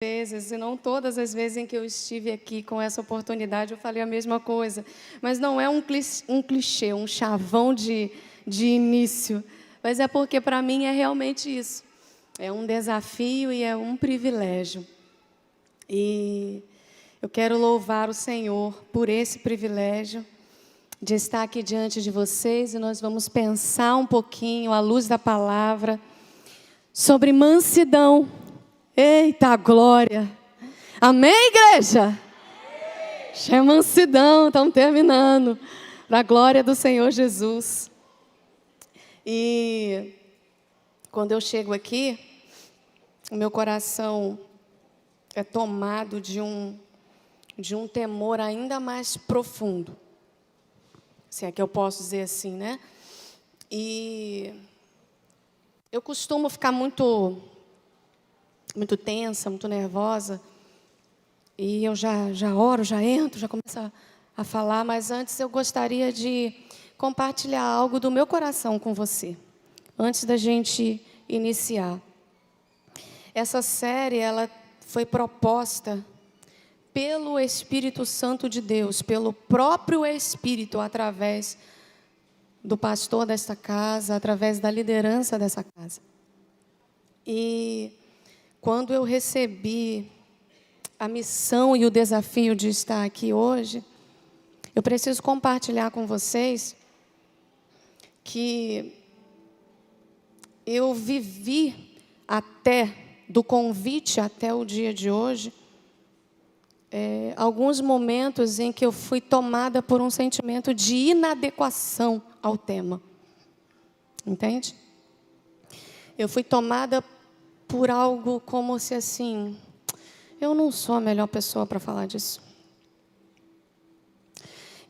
vezes, e não todas as vezes em que eu estive aqui com essa oportunidade, eu falei a mesma coisa. Mas não é um clichê, um chavão de início. Mas é porque para mim é realmente isso. É um desafio e é um privilégio. E eu quero louvar o Senhor por esse privilégio de estar aqui diante de vocês. E nós vamos pensar um pouquinho, à luz da palavra, sobre mansidão. Eita glória! Amém, igreja? É mansidão, estamos terminando. Para a glória do Senhor Jesus. E quando eu chego aqui, o meu coração é tomado de um temor ainda mais profundo. Se é que eu posso dizer assim, né? E eu costumo ficar muito tensa, muito nervosa. E eu já oro, já entro, já começo a falar. Mas antes eu gostaria de compartilhar algo do meu coração com você. Antes da gente iniciar. Essa série, ela foi proposta pelo Espírito Santo de Deus, pelo próprio Espírito, através do pastor desta casa, através da liderança dessa casa. E quando eu recebi a missão e o desafio de estar aqui hoje, eu preciso compartilhar com vocês que eu vivi do convite até o dia de hoje, alguns momentos em que eu fui tomada por um sentimento de inadequação ao tema. Entende? Eu fui tomada por algo como se assim, eu não sou a melhor pessoa para falar disso.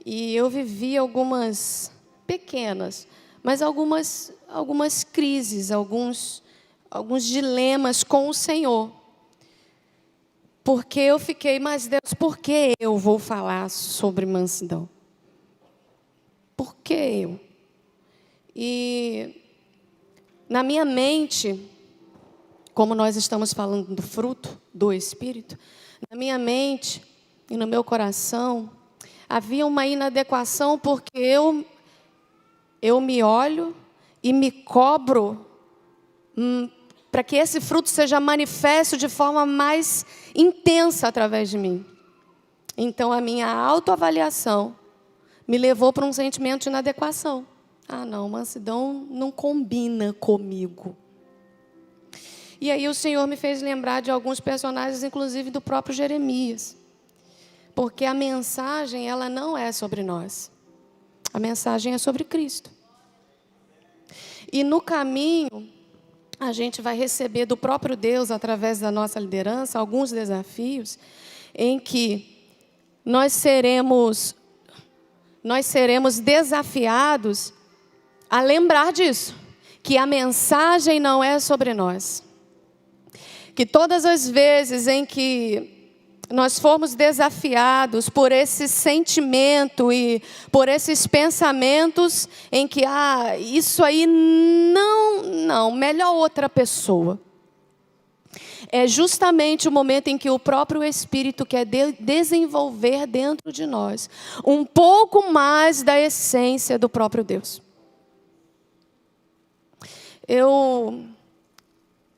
E eu vivi algumas pequenas, mas algumas crises, alguns dilemas com o Senhor. Porque eu fiquei, mas Deus, por que eu vou falar sobre mansidão? Por que eu? E na minha mente, como nós estamos falando do fruto do Espírito, na minha mente e no meu coração, havia uma inadequação porque eu me olho e me cobro para que esse fruto seja manifesto de forma mais intensa através de mim. Então, a minha autoavaliação me levou para um sentimento de inadequação. Ah, não, mansidão não combina comigo. E aí o Senhor me fez lembrar de alguns personagens, inclusive do próprio Jeremias. Porque a mensagem, ela não é sobre nós. A mensagem é sobre Cristo. E no caminho, a gente vai receber do próprio Deus, através da nossa liderança, alguns desafios em que nós seremos desafiados a lembrar disso, que a mensagem não é sobre nós. Que todas as vezes em que nós formos desafiados por esse sentimento e por esses pensamentos em que, isso aí não, melhor outra pessoa. É justamente o momento em que o próprio Espírito quer desenvolver dentro de nós um pouco mais da essência do próprio Deus. Eu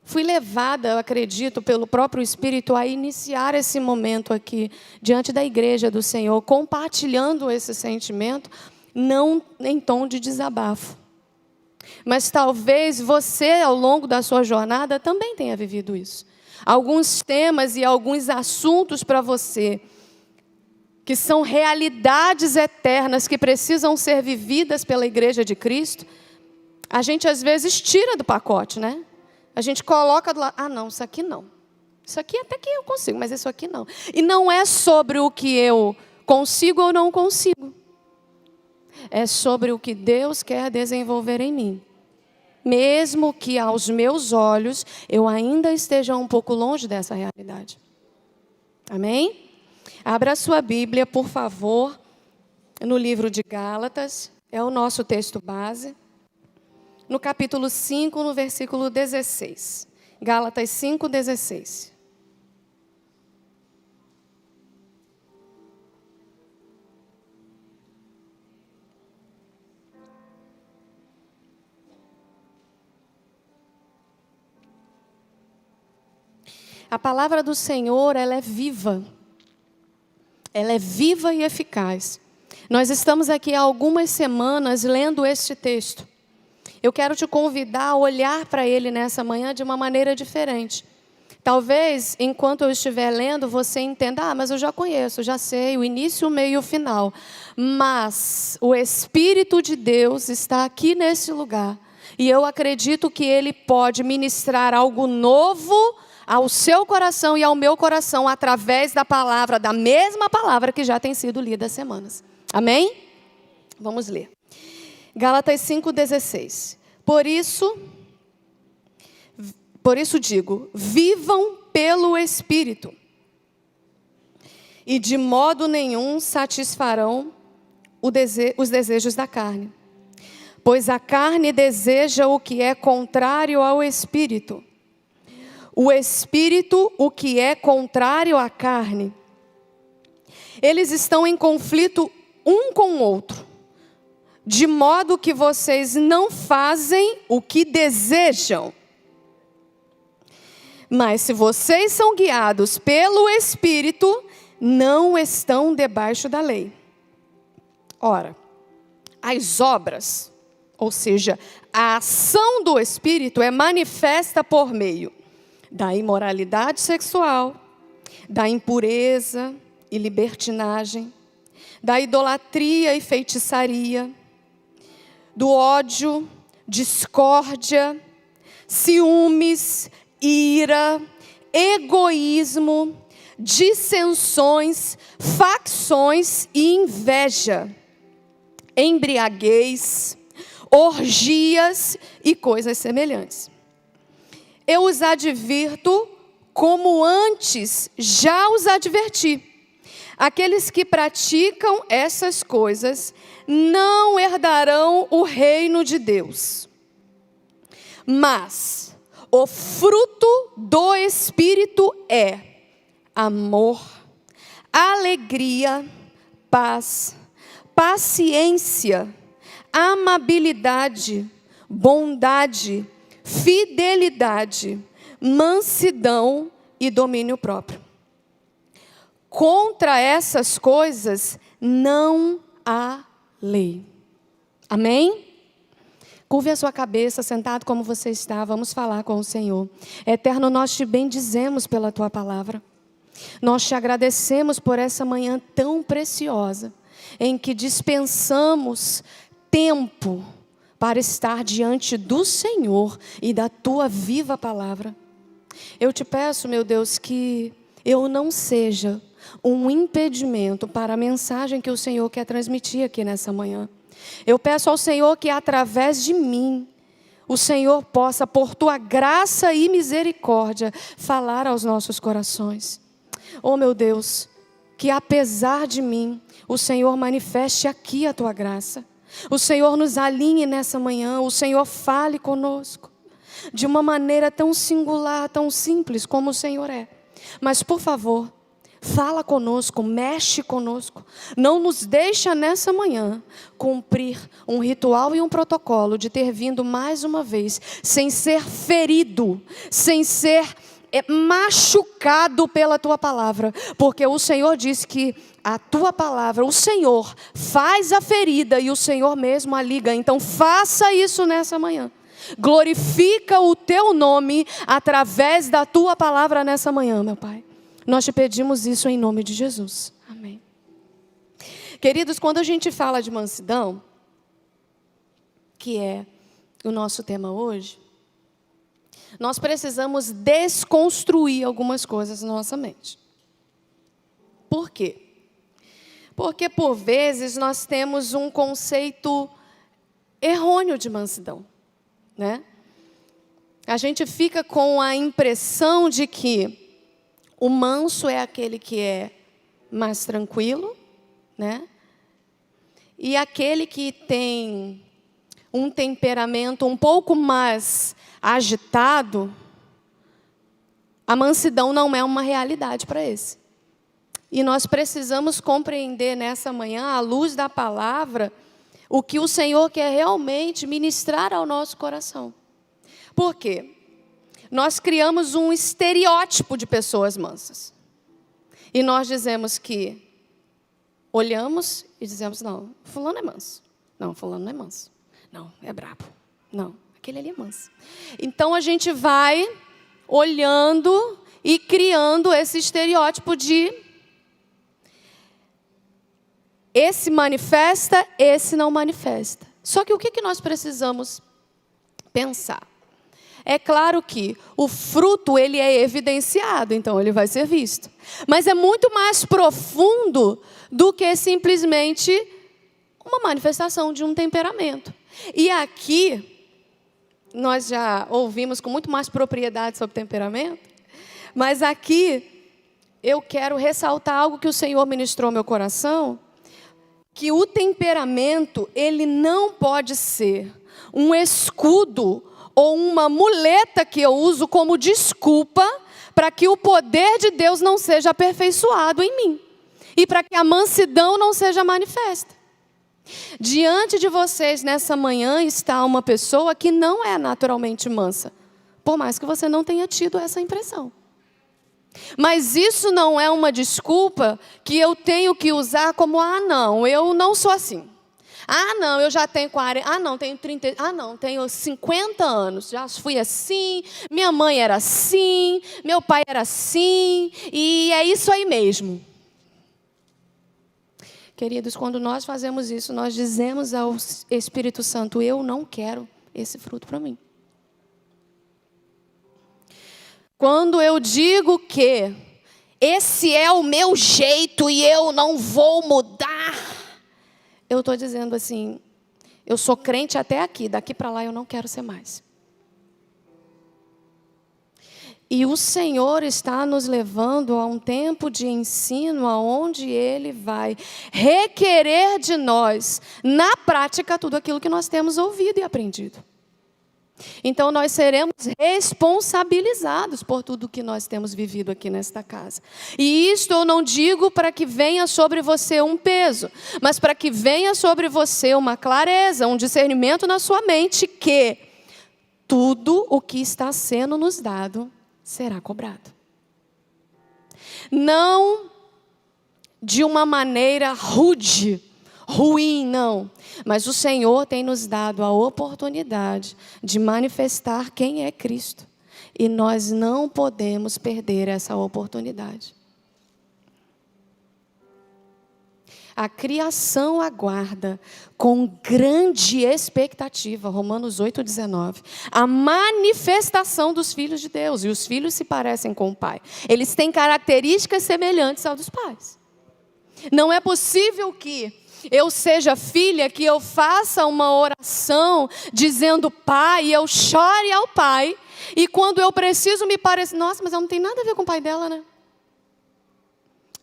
fui levada, eu acredito, pelo próprio Espírito a iniciar esse momento aqui, diante da igreja do Senhor, compartilhando esse sentimento, não em tom de desabafo. Mas talvez você, ao longo da sua jornada, também tenha vivido isso. Alguns temas e alguns assuntos para você, que são realidades eternas, que precisam ser vividas pela igreja de Cristo, a gente às vezes tira do pacote, né? A gente coloca do lado, não, isso aqui não. Isso aqui até que eu consigo, mas isso aqui não. E não é sobre o que eu consigo ou não consigo. É sobre o que Deus quer desenvolver em mim. Mesmo que aos meus olhos eu ainda esteja um pouco longe dessa realidade. Amém? Abra a sua Bíblia, por favor, no livro de Gálatas. É o nosso texto base. No capítulo 5, no versículo 16. Gálatas 5, 16. A palavra do Senhor, ela é viva. Ela é viva e eficaz. Nós estamos aqui há algumas semanas lendo este texto. Eu quero te convidar a olhar para ele nessa manhã de uma maneira diferente. Talvez, enquanto eu estiver lendo, você entenda, mas eu já conheço, já sei o início, o meio e o final. Mas o Espírito de Deus está aqui nesse lugar. E eu acredito que Ele pode ministrar algo novo ao seu coração e ao meu coração, através da palavra, da mesma palavra que já tem sido lida há semanas. Amém? Vamos ler. Gálatas 5,16. Por isso digo, vivam pelo Espírito, e de modo nenhum satisfarão os desejos da carne. Pois a carne deseja o que é contrário ao Espírito, o Espírito o que é contrário à carne. Eles estão em conflito um com o outro, de modo que vocês não fazem o que desejam. Mas se vocês são guiados pelo Espírito, não estão debaixo da lei. Ora, as obras, ou seja, a ação do Espírito é manifesta por meio da imoralidade sexual, da impureza e libertinagem, da idolatria e feitiçaria, do ódio, discórdia, ciúmes, ira, egoísmo, dissensões, facções e inveja, embriaguez, orgias e coisas semelhantes. Eu os advirto como antes já os adverti. Aqueles que praticam essas coisas não herdarão o reino de Deus. Mas o fruto do Espírito é amor, alegria, paz, paciência, amabilidade, bondade, fidelidade, mansidão e domínio próprio. Contra essas coisas não há lei. Amém? Curve a sua cabeça, sentado como você está, vamos falar com o Senhor. Eterno, nós te bendizemos pela tua palavra. Nós te agradecemos por essa manhã tão preciosa, em que dispensamos tempo para estar diante do Senhor e da tua viva palavra. Eu te peço, meu Deus, que eu não seja um impedimento para a mensagem que o Senhor quer transmitir aqui nessa manhã. Eu peço ao Senhor que através de mim, o Senhor possa, por tua graça e misericórdia, falar aos nossos corações. Oh meu Deus, que apesar de mim, o Senhor manifeste aqui a tua graça. O Senhor nos alinhe nessa manhã, o Senhor fale conosco, de uma maneira tão singular, tão simples como o Senhor é. Mas por favor, fala conosco, mexe conosco. Não nos deixa nessa manhã cumprir um ritual e um protocolo de ter vindo mais uma vez, sem ser ferido, sem ser machucado pela tua palavra. Porque o Senhor diz que a tua palavra, o Senhor faz a ferida e o Senhor mesmo a liga. Então faça isso nessa manhã. Glorifica o teu nome através da tua palavra nessa manhã, meu Pai. Nós te pedimos isso em nome de Jesus. Amém. Queridos, quando a gente fala de mansidão, que é o nosso tema hoje, nós precisamos desconstruir algumas coisas na nossa mente. Por quê? Porque, por vezes, nós temos um conceito errôneo de mansidão, né? A gente fica com a impressão de que o manso é aquele que é mais tranquilo, né? E aquele que tem um temperamento um pouco mais agitado, a mansidão não é uma realidade para esse. E nós precisamos compreender nessa manhã, à luz da palavra, o que o Senhor quer realmente ministrar ao nosso coração. Por quê? nós criamos um estereótipo de pessoas mansas. E nós dizemos que, olhamos e dizemos, não, fulano é manso. Não, fulano não é manso. Não, é brabo. Não, aquele ali é manso. Então a gente vai olhando e criando esse estereótipo de esse manifesta, esse não manifesta. Só que o que nós precisamos pensar? É claro que o fruto, ele é evidenciado, então ele vai ser visto. Mas é muito mais profundo do que simplesmente uma manifestação de um temperamento. E aqui, nós já ouvimos com muito mais propriedade sobre temperamento, mas aqui eu quero ressaltar algo que o Senhor ministrou ao meu coração, que o temperamento, ele não pode ser um escudo ou uma muleta que eu uso como desculpa para que o poder de Deus não seja aperfeiçoado em mim e para que a mansidão não seja manifesta. Diante de vocês nessa manhã está uma pessoa que não é naturalmente mansa, por mais que você não tenha tido essa impressão. Mas isso não é uma desculpa que eu tenho que usar como, não, eu não sou assim. Não, eu já tenho 40, não, tenho 30, não, tenho 50 anos, já fui assim, minha mãe era assim, meu pai era assim, e é isso aí mesmo. Queridos, quando nós fazemos isso, nós dizemos ao Espírito Santo, eu não quero esse fruto para mim. Quando eu digo que esse é o meu jeito e eu não vou mudar, eu estou dizendo assim, eu sou crente até aqui, daqui para lá eu não quero ser mais. E o Senhor está nos levando a um tempo de ensino, onde Ele vai requerer de nós, na prática, tudo aquilo que nós temos ouvido e aprendido. Então, nós seremos responsabilizados por tudo que nós temos vivido aqui nesta casa. E isto eu não digo para que venha sobre você um peso, mas para que venha sobre você uma clareza, um discernimento na sua mente que tudo o que está sendo nos dado será cobrado. Não de uma maneira rude, ruim, não. Mas o Senhor tem nos dado a oportunidade de manifestar quem é Cristo. E nós não podemos perder essa oportunidade. A criação aguarda com grande expectativa, Romanos 8,19, a manifestação dos filhos de Deus. E os filhos se parecem com o Pai. Eles têm características semelhantes aos dos pais. Não é possível que eu seja filha, que eu faça uma oração dizendo Pai, e eu chore ao Pai, e quando eu preciso me parecer, nossa, mas eu não tenho nada a ver com o pai dela, né?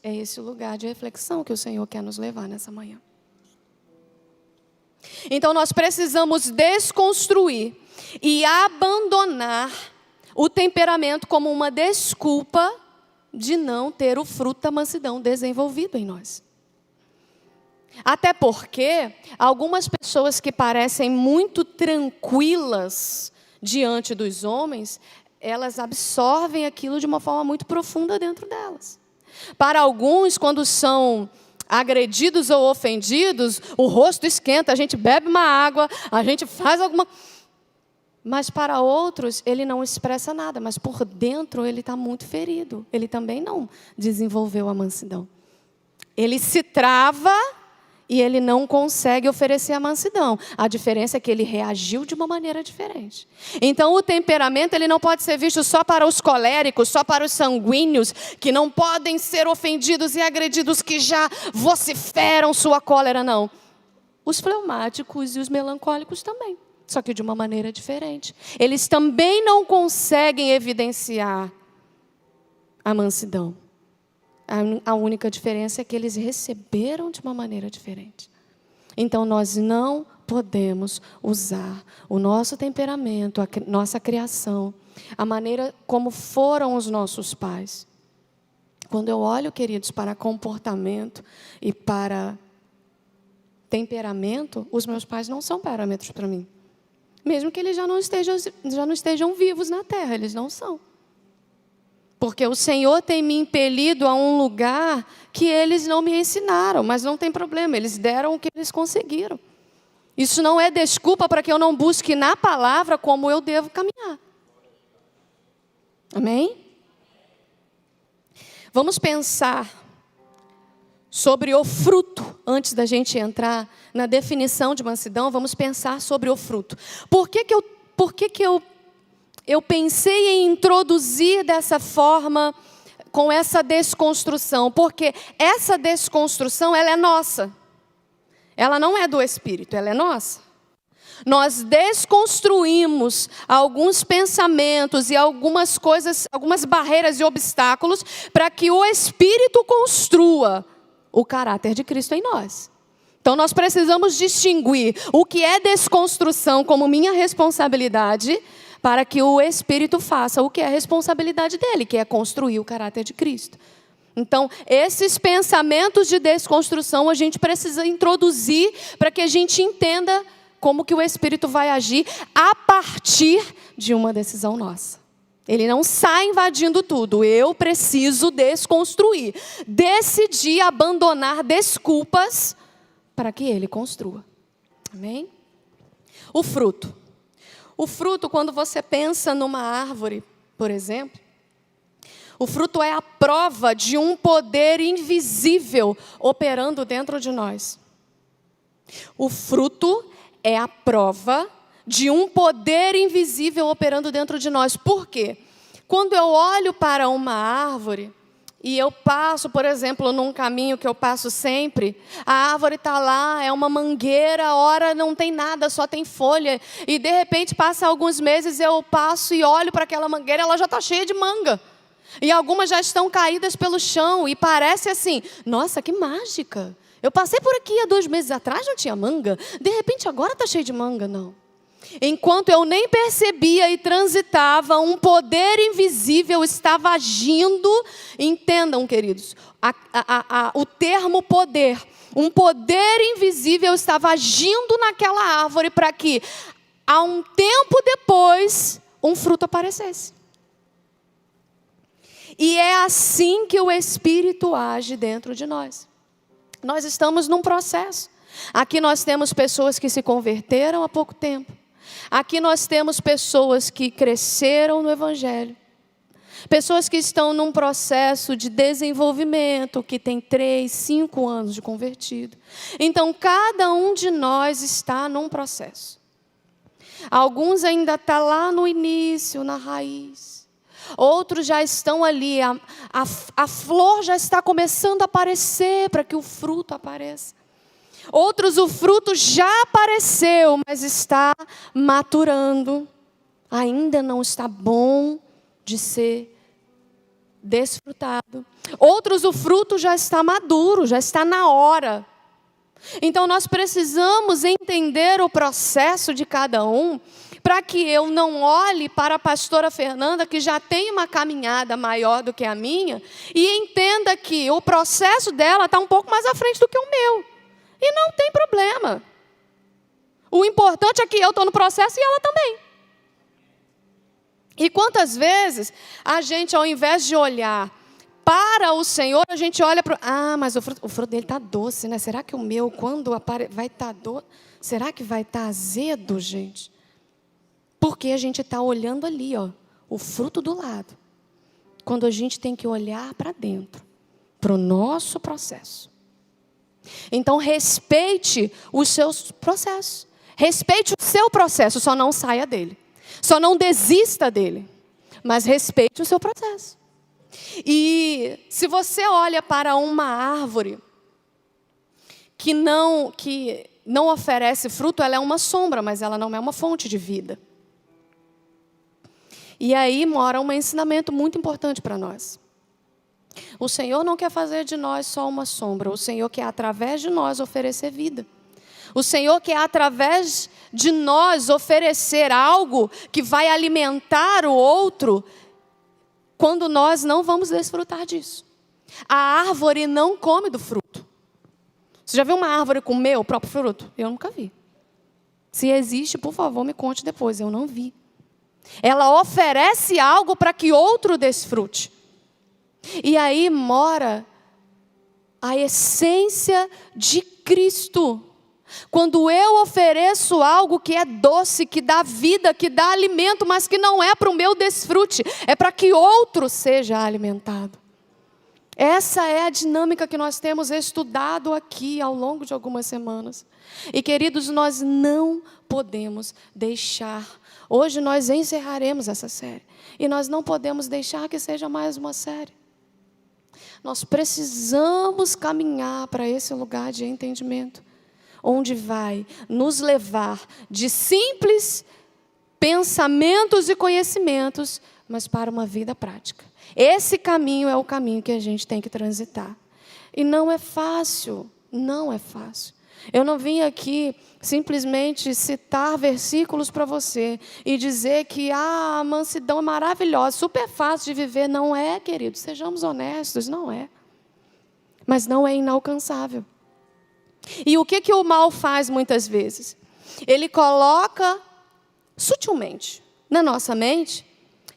É esse o lugar de reflexão que o Senhor quer nos levar nessa manhã. Então nós precisamos desconstruir e abandonar o temperamento como uma desculpa de não ter o fruto da mansidão desenvolvido em nós. Até porque algumas pessoas que parecem muito tranquilas diante dos homens, elas absorvem aquilo de uma forma muito profunda dentro delas. Para alguns, quando são agredidos ou ofendidos, o rosto esquenta, a gente bebe uma água, a gente faz alguma... Mas para outros, ele não expressa nada, mas por dentro ele está muito ferido. Ele também não desenvolveu a mansidão. Ele se trava e ele não consegue oferecer a mansidão. A diferença é que ele reagiu de uma maneira diferente. Então, o temperamento ele não pode ser visto só para os coléricos, só para os sanguíneos, que não podem ser ofendidos e agredidos, que já vociferam sua cólera, não. Os fleumáticos e os melancólicos também, só que de uma maneira diferente. Eles também não conseguem evidenciar a mansidão. A única diferença é que eles receberam de uma maneira diferente. Então, nós não podemos usar o nosso temperamento, a nossa criação, a maneira como foram os nossos pais. Quando eu olho, queridos, para comportamento e para temperamento, os meus pais não são parâmetros para mim. mesmo que eles já não estejam vivos na terra, eles não são. Porque o Senhor tem me impelido a um lugar que eles não me ensinaram, mas não tem problema, eles deram o que eles conseguiram. Isso não é desculpa para que eu não busque na palavra como eu devo caminhar. Amém? Vamos pensar sobre o fruto, antes da gente entrar na definição de mansidão, vamos pensar sobre o fruto. Por que eu pensei em introduzir dessa forma, com essa desconstrução? Porque essa desconstrução, ela é nossa. Ela não é do Espírito, ela é nossa. Nós desconstruímos alguns pensamentos e algumas coisas, algumas barreiras e obstáculos, para que o Espírito construa o caráter de Cristo em nós. Então nós precisamos distinguir o que é desconstrução como minha responsabilidade, para que o Espírito faça o que é a responsabilidade dele, que é construir o caráter de Cristo. Então, esses pensamentos de desconstrução a gente precisa introduzir para que a gente entenda como que o Espírito vai agir a partir de uma decisão nossa. Ele não sai invadindo tudo. Eu preciso desconstruir. Decidir abandonar desculpas para que ele construa. Amém? O fruto. O fruto, quando você pensa numa árvore, por exemplo, o fruto é a prova de um poder invisível operando dentro de nós. O fruto é a prova de um poder invisível operando dentro de nós. Por quê? Quando eu olho para uma árvore e eu passo, por exemplo, num caminho que eu passo sempre, a árvore está lá, é uma mangueira, ora não tem nada, só tem folha. E de repente passa alguns meses, eu passo e olho para aquela mangueira, ela já está cheia de manga. E algumas já estão caídas pelo chão e parece assim, nossa, que mágica. Eu passei por aqui há 2 meses atrás, não tinha manga. De repente agora está cheio de manga, não. Enquanto eu nem percebia e transitava, um poder invisível estava agindo. Entendam, queridos, o termo poder. Um poder invisível estava agindo naquela árvore para que, a um tempo depois, um fruto aparecesse. E é assim que o Espírito age dentro de nós. Nós estamos num processo. Aqui nós temos pessoas que se converteram há pouco tempo. Aqui nós temos pessoas que cresceram no Evangelho. Pessoas que estão num processo de desenvolvimento, que tem 3, 5 anos de convertido. Então, cada um de nós está num processo. Alguns ainda estão lá no início, na raiz. Outros já estão ali, a flor já está começando a aparecer para que o fruto apareça. Outros, o fruto já apareceu, mas está maturando. Ainda não está bom de ser desfrutado. Outros, o fruto já está maduro, já está na hora. Então, nós precisamos entender o processo de cada um, para que eu não olhe para a pastora Fernanda, que já tem uma caminhada maior do que a minha, e entenda que o processo dela está um pouco mais à frente do que o meu. E não tem problema. O importante é que eu estou no processo e ela também. E quantas vezes a gente, ao invés de olhar para o Senhor, a gente olha para mas o fruto dele está doce, né? Será que o meu, quando vai estar doce? Será que vai estar azedo, gente? Porque a gente está olhando ali, ó, o fruto do lado. Quando a gente tem que olhar para dentro, para o nosso processo. Então, respeite os seus processos. Respeite o seu processo, só não saia dele. Só não desista dele. Mas respeite o seu processo. E se você olha para uma árvore que não oferece fruto, ela é uma sombra, mas ela não é uma fonte de vida. E aí mora um ensinamento muito importante para nós. O Senhor não quer fazer de nós só uma sombra. O Senhor quer, através de nós, oferecer vida. O Senhor quer, através de nós, oferecer algo que vai alimentar o outro, quando nós não vamos desfrutar disso. A árvore não come do fruto. Você já viu uma árvore comer o próprio fruto? Eu nunca vi. Se existe, por favor, me conte depois. Eu não vi. Ela oferece algo para que outro desfrute. E aí mora a essência de Cristo. Quando eu ofereço algo que é doce, que dá vida, que dá alimento, mas que não é para o meu desfrute, é para que outro seja alimentado. Essa é a dinâmica que nós temos estudado aqui ao longo de algumas semanas. E queridos, nós não podemos deixar. Hoje nós encerraremos essa série. E nós não podemos deixar que seja mais uma série. Nós precisamos caminhar para esse lugar de entendimento, onde vai nos levar de simples pensamentos e conhecimentos, mas para uma vida prática. Esse caminho é o caminho que a gente tem que transitar. E não é fácil, não é fácil. Eu não vim aqui simplesmente citar versículos para você e dizer que a mansidão é maravilhosa, super fácil de viver. Não é, querido, sejamos honestos, não é. Mas não é inalcançável. E o que o mal faz muitas vezes? Ele coloca sutilmente na nossa mente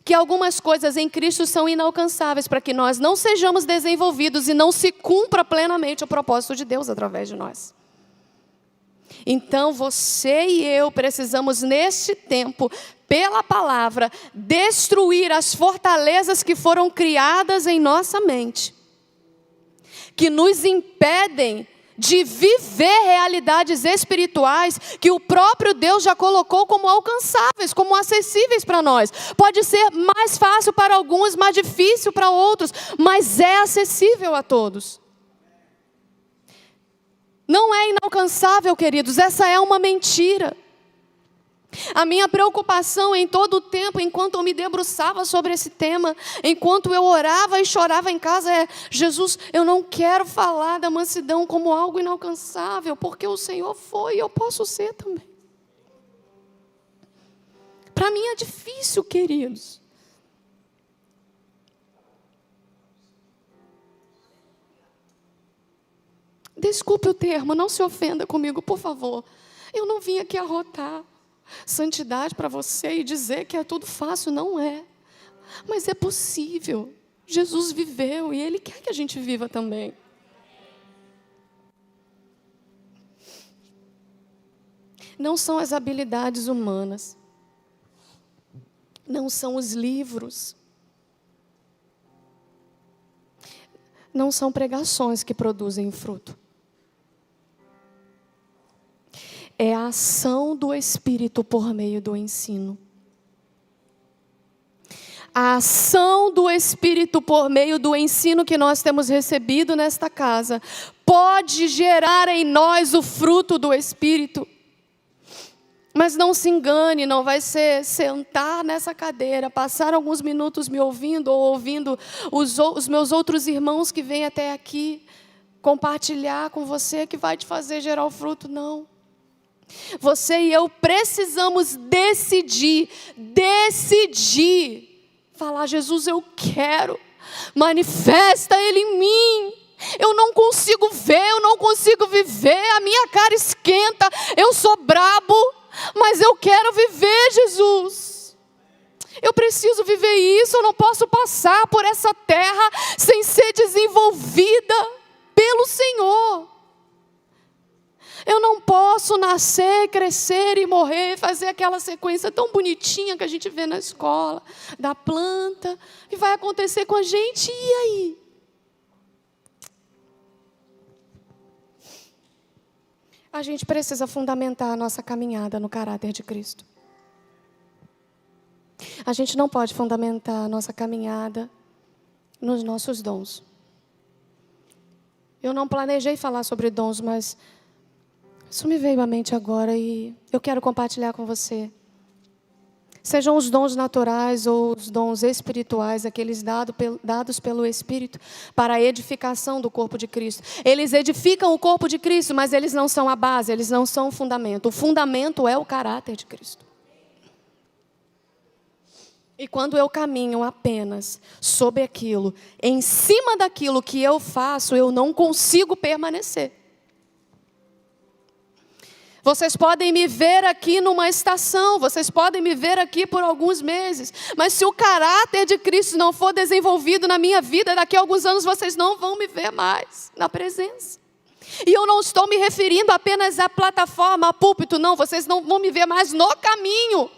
que algumas coisas em Cristo são inalcançáveis para que nós não sejamos desenvolvidos e não se cumpra plenamente o propósito de Deus através de nós. Então você e eu precisamos neste tempo, pela palavra, destruir as fortalezas que foram criadas em nossa mente, que nos impedem de viver realidades espirituais que o próprio Deus já colocou como alcançáveis, como acessíveis para nós. Pode ser mais fácil para alguns, mais difícil para outros, mas é acessível a todos. Não é inalcançável, queridos, essa é uma mentira. A minha preocupação em todo o tempo, enquanto eu me debruçava sobre esse tema, enquanto eu orava e chorava em casa, é: Jesus, eu não quero falar da mansidão como algo inalcançável, porque o Senhor foi e eu posso ser também. Para mim é difícil, queridos. Desculpe o termo, não se ofenda comigo, por favor. Eu não vim aqui arrotar santidade para você e dizer que é tudo fácil, não é. Mas é possível. Jesus viveu e Ele quer que a gente viva também. Não são as habilidades humanas. Não são os livros. Não são pregações que produzem fruto. É a ação do Espírito por meio do ensino. A ação do Espírito por meio do ensino que nós temos recebido nesta casa pode gerar em nós o fruto do Espírito. Mas não se engane, não vai ser sentar nessa cadeira, passar alguns minutos me ouvindo ou ouvindo os meus outros irmãos que vêm até aqui, compartilhar com você que vai te fazer gerar o fruto, não. Você e eu precisamos decidir, falar: Jesus, eu quero, manifesta Ele em mim. Eu não consigo ver, eu não consigo viver, a minha cara esquenta, eu sou brabo, mas eu quero viver, Jesus. Eu preciso viver isso, eu não posso passar por essa terra sem ser desenvolvida pelo Senhor. Eu não posso nascer, crescer e morrer, fazer aquela sequência tão bonitinha que a gente vê na escola, da planta, que vai acontecer com a gente, e aí? A gente precisa fundamentar a nossa caminhada no caráter de Cristo. A gente não pode fundamentar a nossa caminhada nos nossos dons. Eu não planejei falar sobre dons, mas isso me veio à mente agora e eu quero compartilhar com você. Sejam os dons naturais ou os dons espirituais, aqueles dados pelo Espírito para a edificação do corpo de Cristo. Eles edificam o corpo de Cristo, mas eles não são a base, eles não são o fundamento. O fundamento é o caráter de Cristo. E quando eu caminho apenas sobre aquilo, em cima daquilo que eu faço, eu não consigo permanecer. Vocês podem me ver aqui numa estação, vocês podem me ver aqui por alguns meses, mas se o caráter de Cristo não for desenvolvido na minha vida, daqui a alguns anos vocês não vão me ver mais na presença. E eu não estou me referindo apenas à plataforma, a púlpito, não, vocês não vão me ver mais no caminho.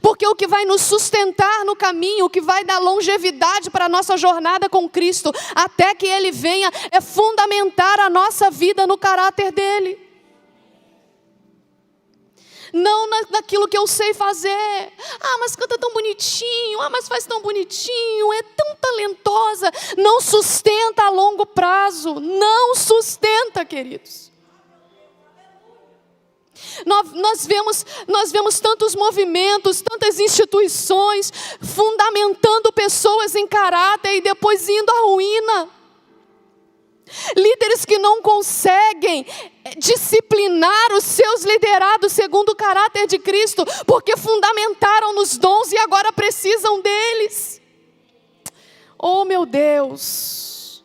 Porque o que vai nos sustentar no caminho, o que vai dar longevidade para a nossa jornada com Cristo, até que Ele venha, é fundamentar a nossa vida no caráter dEle. Não naquilo que eu sei fazer. Ah, mas canta tão bonitinho. Ah, mas faz tão bonitinho. É tão talentosa. Não sustenta a longo prazo. Não sustenta, queridos. Nós vemos tantos movimentos, tantas instituições fundamentando pessoas em caráter e depois indo à ruína. Líderes que não conseguem disciplinar os seus liderados segundo o caráter de Cristo, porque fundamentaram nos dons e agora precisam deles. Oh, meu Deus!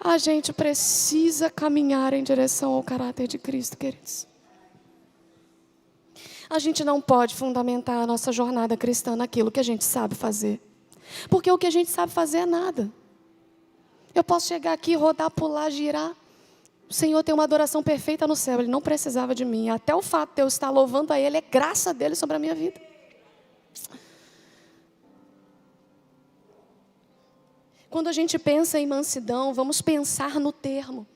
A gente precisa caminhar em direção ao caráter de Cristo, queridos. A gente não pode fundamentar a nossa jornada cristã naquilo que a gente sabe fazer, porque o que a gente sabe fazer é nada. Eu posso chegar aqui, rodar, pular, girar. O Senhor tem uma adoração perfeita no céu. Ele não precisava de mim. Até o fato de eu estar louvando a Ele é graça dele sobre a minha vida. Quando a gente pensa em mansidão, vamos pensar no termo.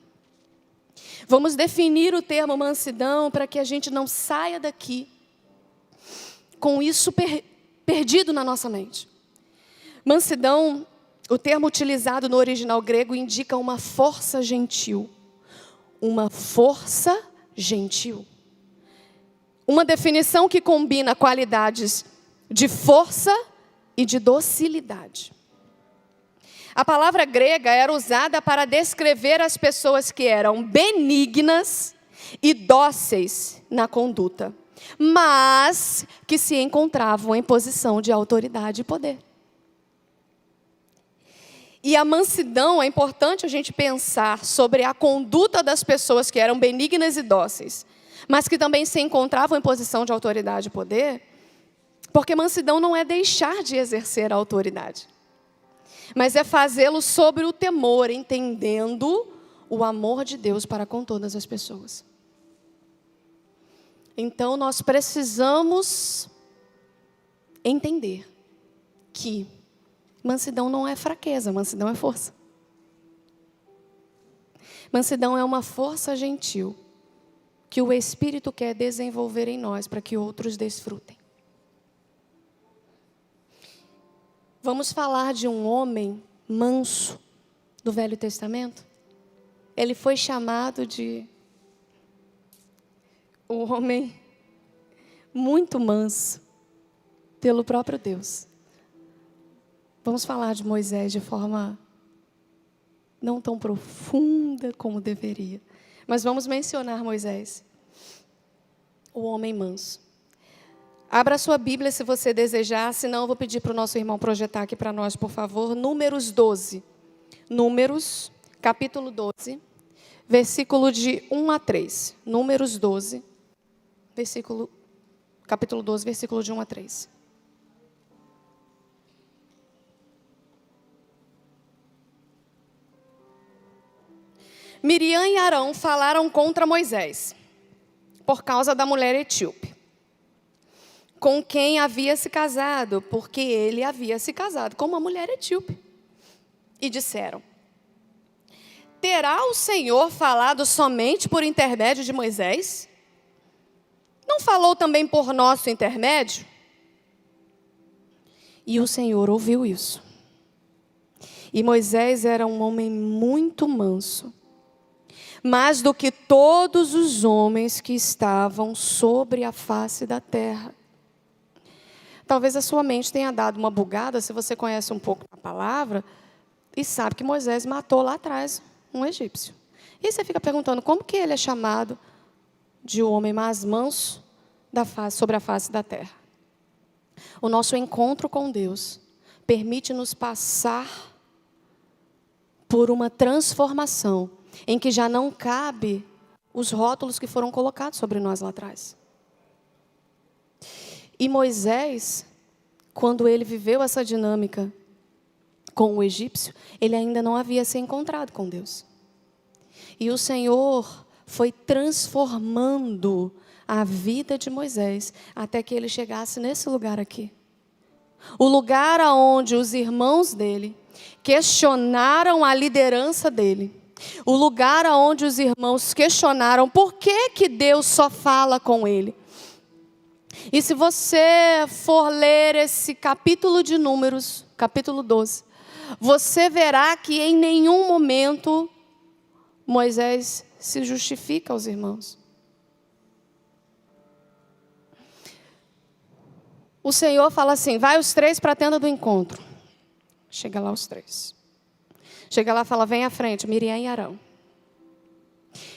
Vamos definir o termo mansidão para que a gente não saia daqui com isso perdido na nossa mente. Mansidão, o termo utilizado no original grego indica uma força gentil. Uma força gentil. Uma definição que combina qualidades de força e de docilidade. A palavra grega era usada para descrever as pessoas que eram benignas e dóceis na conduta, mas que se encontravam em posição de autoridade e poder. E a mansidão, é importante a gente pensar sobre a conduta das pessoas que eram benignas e dóceis, mas que também se encontravam em posição de autoridade e poder, porque mansidão não é deixar de exercer a autoridade, mas é fazê-lo sobre o temor, entendendo o amor de Deus para com todas as pessoas. Então nós precisamos entender que mansidão não é fraqueza, mansidão é força. Mansidão é uma força gentil que o Espírito quer desenvolver em nós para que outros desfrutem. Vamos falar de um homem manso do Velho Testamento? Ele foi chamado de um homem muito manso pelo próprio Deus. Vamos falar de Moisés de forma não tão profunda como deveria. Mas vamos mencionar Moisés, o homem manso. Abra sua Bíblia se você desejar, senão eu vou pedir para o nosso irmão projetar aqui para nós, por favor. Números 12. Números, capítulo 12, versículo de 1 a 3. Números 12, capítulo 12, versículo de 1 a 3. Miriam e Arão falaram contra Moisés, por causa da mulher etíope, com quem havia se casado, porque ele havia se casado com uma mulher etíope. E disseram: terá o Senhor falado somente por intermédio de Moisés? Não falou também por nosso intermédio? E o Senhor ouviu isso. E Moisés era um homem muito manso, mais do que todos os homens que estavam sobre a face da terra. Talvez a sua mente tenha dado uma bugada, se você conhece um pouco a palavra, e sabe que Moisés matou lá atrás um egípcio. E você fica perguntando, como que ele é chamado de o homem mais manso sobre a face da terra? O nosso encontro com Deus permite-nos passar por uma transformação em que já não cabe os rótulos que foram colocados sobre nós lá atrás. E Moisés, quando ele viveu essa dinâmica com o egípcio, ele ainda não havia se encontrado com Deus. E o Senhor foi transformando a vida de Moisés até que ele chegasse nesse lugar aqui. O lugar onde os irmãos dele questionaram a liderança dele. O lugar onde os irmãos questionaram por que Deus só fala com ele. E se você for ler esse capítulo de Números, capítulo 12, você verá que em nenhum momento Moisés se justifica aos irmãos. O Senhor fala assim, vai os 3 para a tenda do encontro. Chega lá os 3. Chega lá e fala, vem à frente, Miriam e Arão.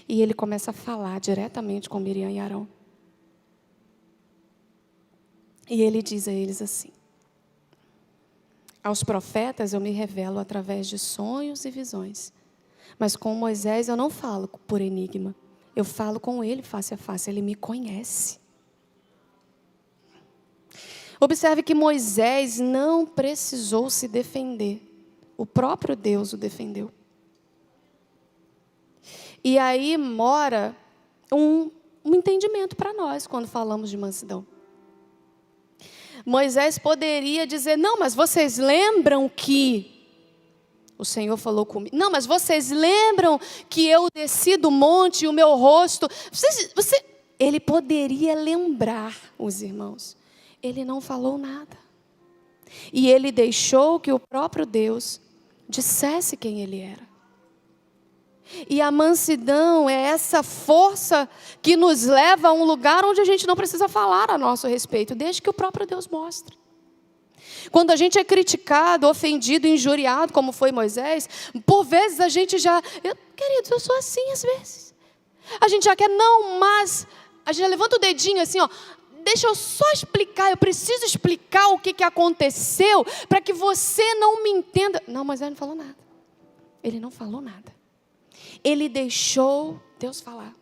E ele começa a falar diretamente com Miriam e Arão. E ele diz a eles assim, aos profetas eu me revelo através de sonhos e visões. Mas com Moisés eu não falo por enigma. Eu falo com ele face a face, ele me conhece. Observe que Moisés não precisou se defender. O próprio Deus o defendeu. E aí mora um entendimento para nós quando falamos de mansidão. Moisés poderia dizer, não, mas vocês lembram que o Senhor falou comigo? Não, mas vocês lembram que eu desci do monte e o meu rosto... Ele poderia lembrar os irmãos. Ele não falou nada. E ele deixou que o próprio Deus dissesse quem ele era. E a mansidão é essa força que nos leva a um lugar onde a gente não precisa falar a nosso respeito, desde que o próprio Deus mostre. Quando a gente é criticado, ofendido, injuriado, como foi Moisés, por vezes a gente já... Queridos, eu sou assim às vezes. A gente já quer, não, mas... A gente já levanta o dedinho assim, ó. Deixa eu só explicar, eu preciso explicar o que aconteceu para que você não me entenda. Não, Moisés não falou nada. Ele não falou nada. Ele deixou Deus falar.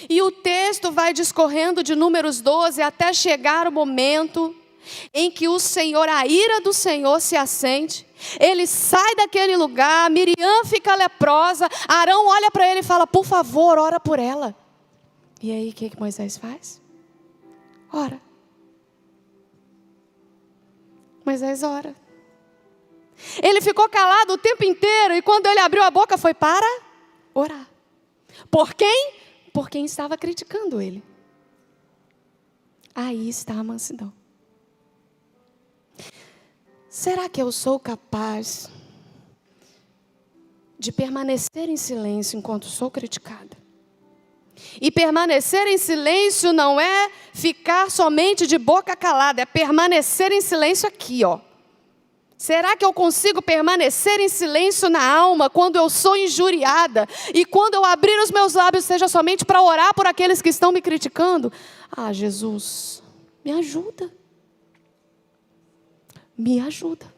E o texto vai discorrendo de Números 12 até chegar o momento em que o Senhor, a ira do Senhor se acende. Ele sai daquele lugar, Miriam fica leprosa, Arão olha para ele e fala, por favor, ora por ela. E aí o que Moisés faz? Ora. Moisés ora. Ele ficou calado o tempo inteiro e quando ele abriu a boca foi para orar. Por quem? Por quem estava criticando ele. Aí está a mansidão. Será que eu sou capaz de permanecer em silêncio enquanto sou criticada? E permanecer em silêncio não é ficar somente de boca calada, é permanecer em silêncio aqui, ó. Será que eu consigo permanecer em silêncio na alma quando eu sou injuriada? E quando eu abrir os meus lábios seja somente para orar por aqueles que estão me criticando? Ah, Jesus, me ajuda. Me ajuda.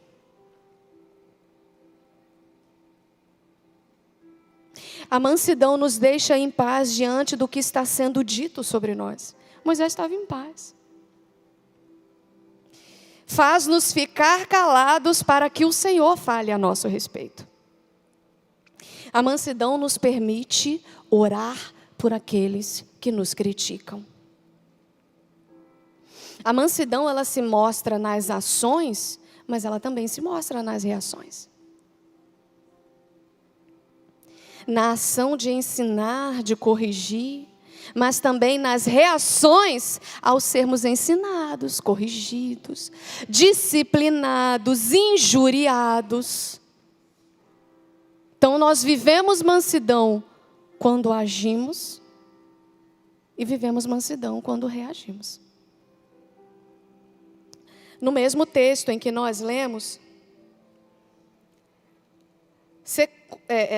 A mansidão nos deixa em paz diante do que está sendo dito sobre nós. Moisés estava em paz. Faz-nos ficar calados para que o Senhor fale a nosso respeito. A mansidão nos permite orar por aqueles que nos criticam. A mansidão, ela se mostra nas ações, mas ela também se mostra nas reações. Na ação de ensinar, de corrigir, mas também nas reações ao sermos ensinados, corrigidos, disciplinados, injuriados. Então nós vivemos mansidão quando agimos e vivemos mansidão quando reagimos. No mesmo texto em que nós lemos,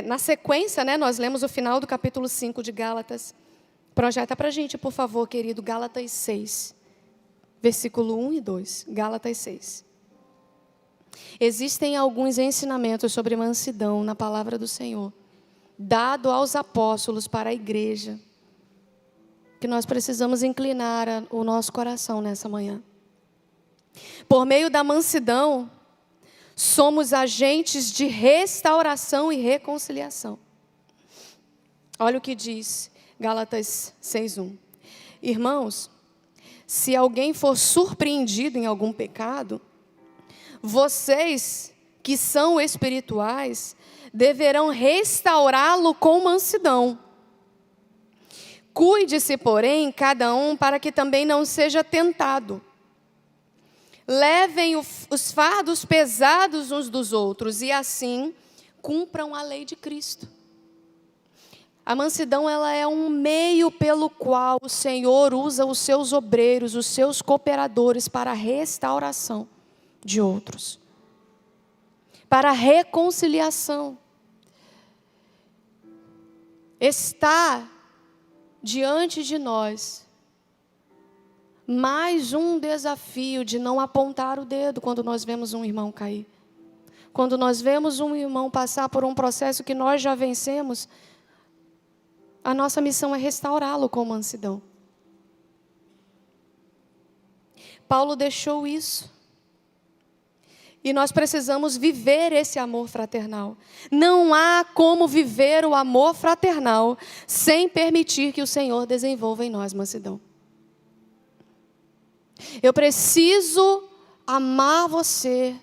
na sequência, nós lemos o final do capítulo 5 de Gálatas. Projeta para a gente, por favor, querido, Gálatas 6, versículo 1 e 2. Gálatas 6. Existem alguns ensinamentos sobre mansidão na palavra do Senhor dado aos apóstolos para a igreja, que nós precisamos inclinar o nosso coração nessa manhã. Por meio da mansidão, somos agentes de restauração e reconciliação. Olha o que diz Gálatas 6:1. Irmãos, se alguém for surpreendido em algum pecado, vocês que são espirituais deverão restaurá-lo com mansidão. Cuide-se, porém, cada um para que também não seja tentado. Levem os fardos pesados uns dos outros e assim cumpram a lei de Cristo. A mansidão, ela é um meio pelo qual o Senhor usa os seus obreiros, os seus cooperadores para a restauração de outros, para a reconciliação. Está diante de nós mais um desafio de não apontar o dedo quando nós vemos um irmão cair. Quando nós vemos um irmão passar por um processo que nós já vencemos, a nossa missão é restaurá-lo com mansidão. Paulo deixou isso. E nós precisamos viver esse amor fraternal. Não há como viver o amor fraternal sem permitir que o Senhor desenvolva em nós mansidão. Eu preciso amar você.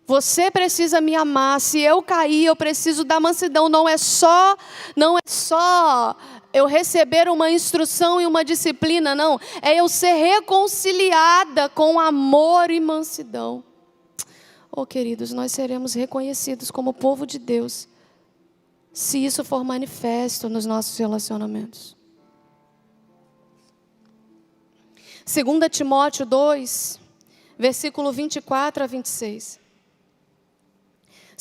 Você precisa me amar. Se eu cair, eu preciso da mansidão. Não é só eu receber uma instrução e uma disciplina, não. É eu ser reconciliada com amor e mansidão. Oh, queridos, nós seremos reconhecidos como povo de Deus se isso for manifesto nos nossos relacionamentos. 2 Timóteo 2, versículo 24 a 26.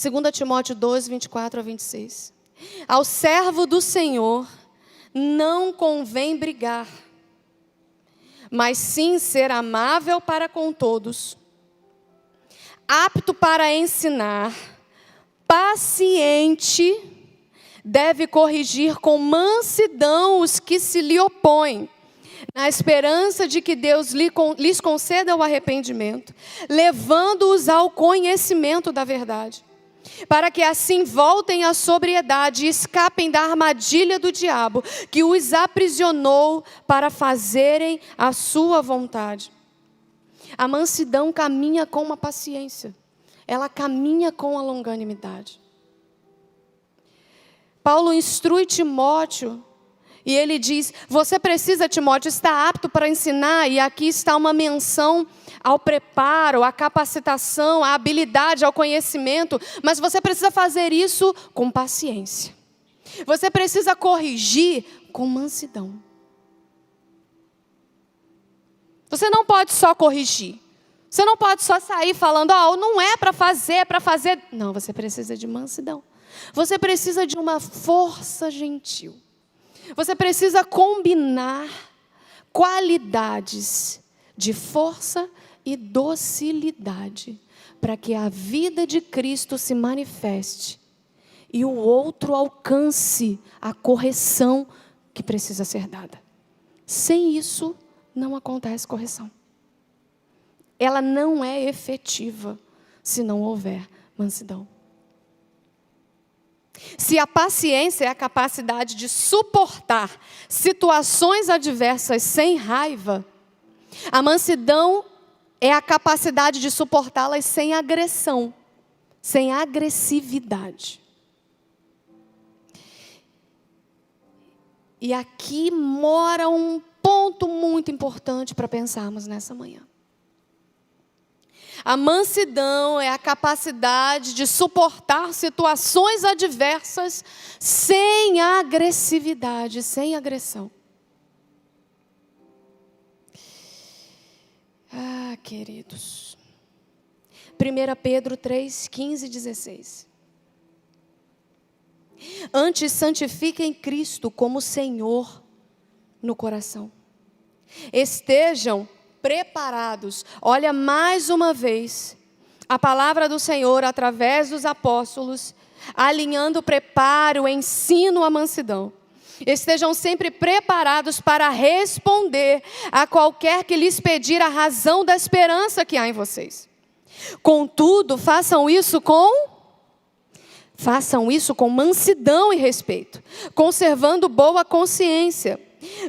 2 Timóteo 2, 24 a 26. Ao servo do Senhor não convém brigar, mas sim ser amável para com todos, apto para ensinar, paciente, deve corrigir com mansidão os que se lhe opõem, na esperança de que Deus lhes conceda o arrependimento, levando-os ao conhecimento da verdade, para que assim voltem à sobriedade e escapem da armadilha do diabo, que os aprisionou para fazerem a sua vontade. A mansidão caminha com uma paciência, ela caminha com a longanimidade. Paulo instrui Timóteo, e ele diz, você precisa, Timóteo, estar apto para ensinar, e aqui está uma menção ao preparo, à capacitação, à habilidade, ao conhecimento, mas você precisa fazer isso com paciência. Você precisa corrigir com mansidão. Você não pode só corrigir. Você não pode só sair falando, não é para fazer, é para fazer. Não, você precisa de mansidão. Você precisa de uma força gentil. Você precisa combinar qualidades de força e docilidade para que a vida de Cristo se manifeste e o outro alcance a correção que precisa ser dada. Sem isso, não acontece correção. Ela não é efetiva se não houver mansidão. Se a paciência é a capacidade de suportar situações adversas sem raiva, a mansidão é a capacidade de suportá-las sem agressão, sem agressividade. E aqui mora um ponto muito importante para pensarmos nessa manhã. A mansidão é a capacidade de suportar situações adversas sem agressividade, sem agressão. Queridos. 1 Pedro 3, 15 e 16. Antes santifiquem Cristo como Senhor no coração. Estejam preparados. Olha mais uma vez a palavra do Senhor através dos apóstolos alinhando o preparo, o ensino, a mansidão. Estejam sempre preparados para responder a qualquer que lhes pedir a razão da esperança que há em vocês. Contudo, façam isso com mansidão e respeito, conservando boa consciência,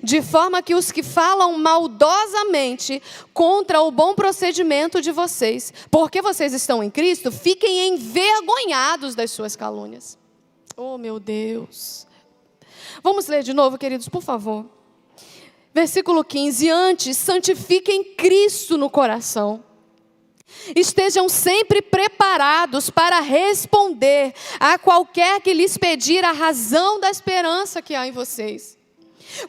de forma que os que falam maldosamente contra o bom procedimento de vocês, porque vocês estão em Cristo, fiquem envergonhados das suas calúnias. Oh, meu Deus! Vamos ler de novo, queridos, por favor. Versículo 15. Antes, santifiquem Cristo no coração. Estejam sempre preparados para responder a qualquer que lhes pedir a razão da esperança que há em vocês.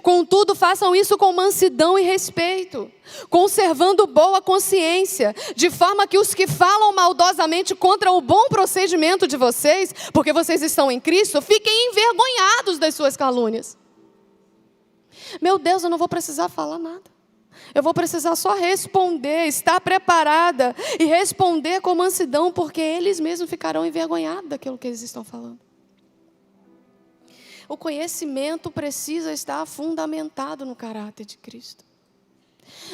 Contudo, façam isso com mansidão e respeito, conservando boa consciência, de forma que os que falam maldosamente contra o bom procedimento de vocês, porque vocês estão em Cristo, fiquem envergonhados das suas calúnias. Meu Deus, eu não vou precisar falar nada. Eu vou precisar só responder, estar preparada e responder com mansidão, porque eles mesmos ficarão envergonhados daquilo que eles estão falando. O conhecimento precisa estar fundamentado no caráter de Cristo.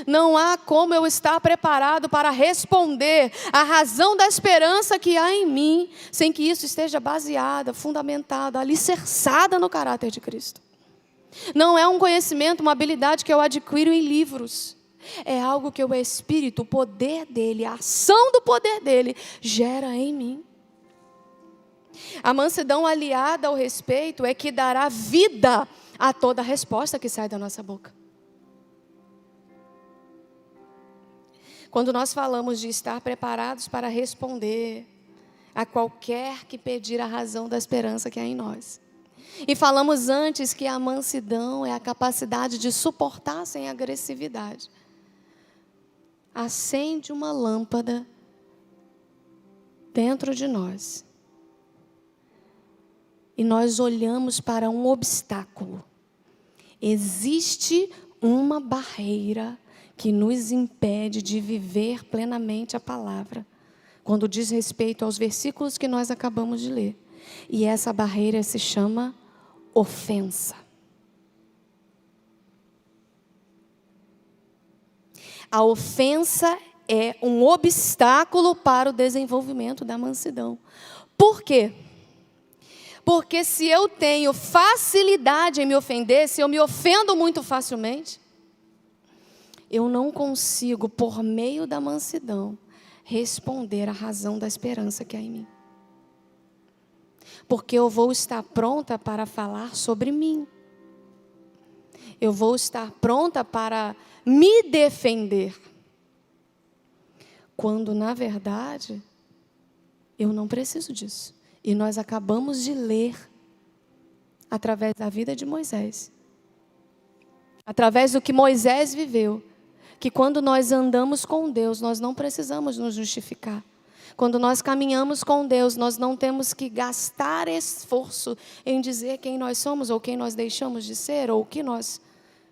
Não há como eu estar preparado para responder a razão da esperança que há em mim, sem que isso esteja baseada, fundamentada, alicerçada no caráter de Cristo. Não é um conhecimento, uma habilidade que eu adquiro em livros. É algo que o Espírito, o poder dele, a ação do poder dele, gera em mim. A mansidão aliada ao respeito é que dará vida a toda resposta que sai da nossa boca. Quando nós falamos de estar preparados para responder a qualquer que pedir a razão da esperança que há em nós. E falamos antes que a mansidão é a capacidade de suportar sem agressividade. Acende uma lâmpada dentro de nós. E nós olhamos para um obstáculo. Existe uma barreira que nos impede de viver plenamente a palavra, quando diz respeito aos versículos que nós acabamos de ler. E essa barreira se chama ofensa. A ofensa é um obstáculo para o desenvolvimento da mansidão. Por quê? Porque se eu tenho facilidade em me ofender, se eu me ofendo muito facilmente, eu não consigo, por meio da mansidão, responder à razão da esperança que há em mim. Porque eu vou estar pronta para falar sobre mim. Eu vou estar pronta para me defender. Quando, na verdade, eu não preciso disso. E nós acabamos de ler, através da vida de Moisés, através do que Moisés viveu, que quando nós andamos com Deus, nós não precisamos nos justificar. Quando nós caminhamos com Deus, nós não temos que gastar esforço em dizer quem nós somos, ou quem nós deixamos de ser, ou o que nós